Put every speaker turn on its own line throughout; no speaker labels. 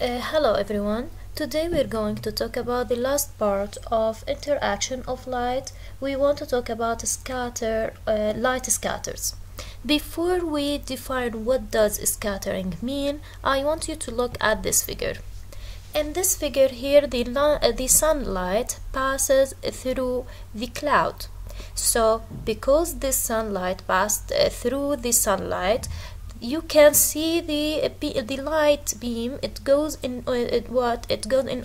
Hello everyone. Today we're going to talk about the last part of interaction of light. We want to talk about light scatters. Before we define what does scattering mean, I want you to look at this figure. In this figure here, the sunlight passes through the cloud. So because this sunlight passed through the sunlight, you can see the light beam. It goes in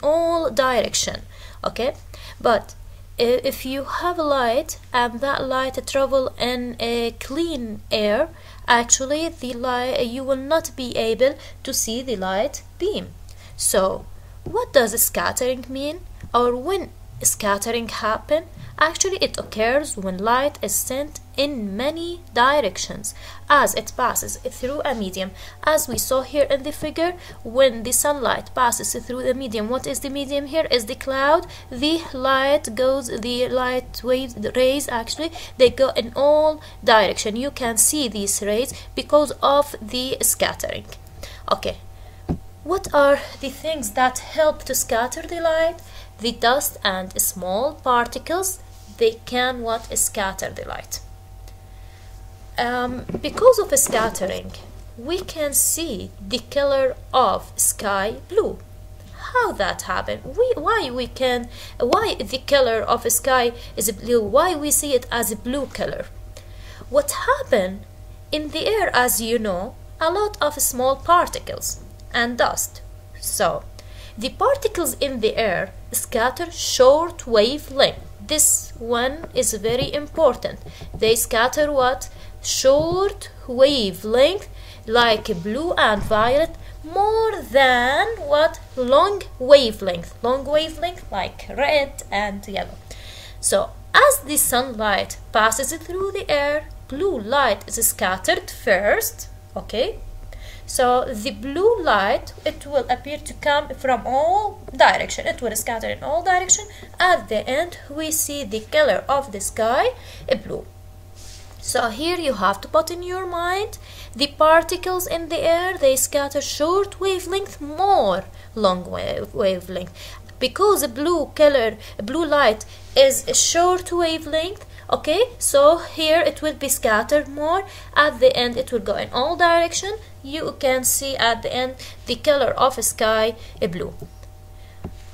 all direction. Okay, but if you have light and that light travel in a clean air, actually you will not be able to see the light beam. So what does scattering mean, or when scattering happen? Actually, it occurs when light is sent in many directions as it passes through a medium. As we saw here in the figure, when the sunlight passes through the medium, what is the medium here? Is the cloud. The light waves, the rays, actually, they go in all direction. You can see these rays because of the scattering. Okay, what are the things that help to scatter the light? The dust and small particles, they can scatter the light. Because of scattering, we can see the color of sky blue. How that happen? Why the color of sky is blue? Why we see it as a blue color? What happened in the air, as you know, a lot of small particles and dust. So the particles in the air scatter short wavelength. This one is very important. They scatter what? Short wavelength, like blue and violet, more than what? Long wavelength. Long wavelength like red and yellow. So as the sunlight passes through the air, blue light is scattered first. Okay, so the blue light, it will appear to come from all direction. It will scatter in all direction. At the end, we see the color of the sky blue. So here you have to put in your mind the particles in the air, they scatter short wavelength, more long wavelength. Because blue light is a short wavelength. Okay, so here it will be scattered more. At the end, it will go in all direction. You can see at the end the color of sky blue.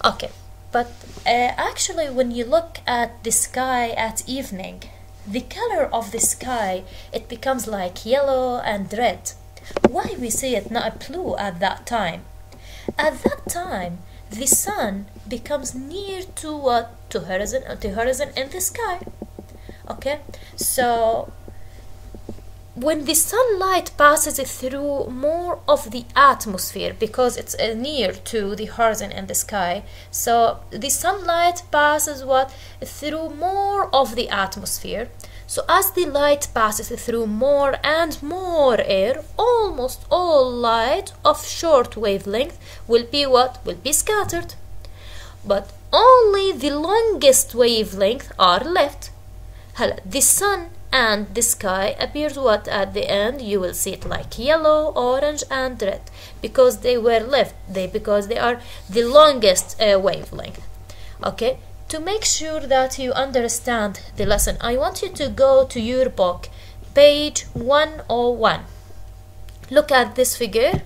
Okay, but actually when you look at the sky at evening, the color of the sky, it becomes like yellow and red. Why we see it not blue at that time? At that time, the sun becomes near to what? To horizon in the sky. Okay, so when the sunlight passes through more of the atmosphere, because it's near to the horizon in the sky, so the sunlight passes what? Through more of the atmosphere. So as the light passes through more and more air, almost all light of short wavelength will be what? Will be scattered. But only the longest wavelength are left. The sun and the sky appears what? At the end, you will see it like yellow, orange and red, because they were left, because they are the longest wavelength. Okay, to make sure that you understand the lesson, I want you to go to your book, page 101. Look at this figure.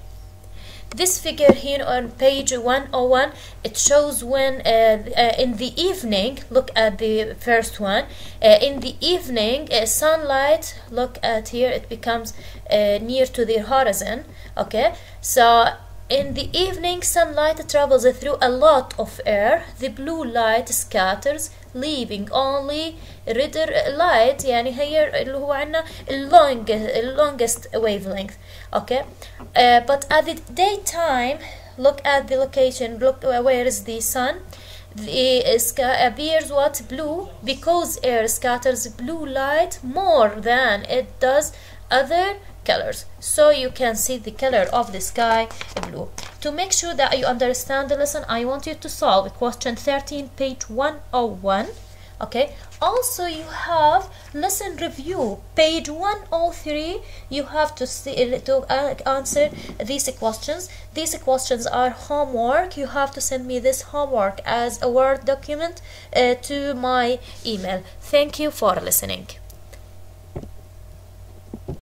This figure here on page 101, it shows when in the evening, look at the first one, in the evening, sunlight, look at here, it becomes near to the horizon. Okay, so in the evening, sunlight travels through a lot of air. The blue light scatters, leaving only redder light, يعني هي اللي هو عنا longest wavelength. Okay, but at the daytime, look at the location, look where is the sun. The sky appears what? Blue, because air scatters blue light more than it does other colors. So you can see the color of the sky blue. To make sure that you understand the lesson, I want you to solve question 13, page 101. Okay, also you have lesson review, page 103. You have to answer these questions. These questions are homework. You have to send me this homework as a Word document to my email. Thank you for listening.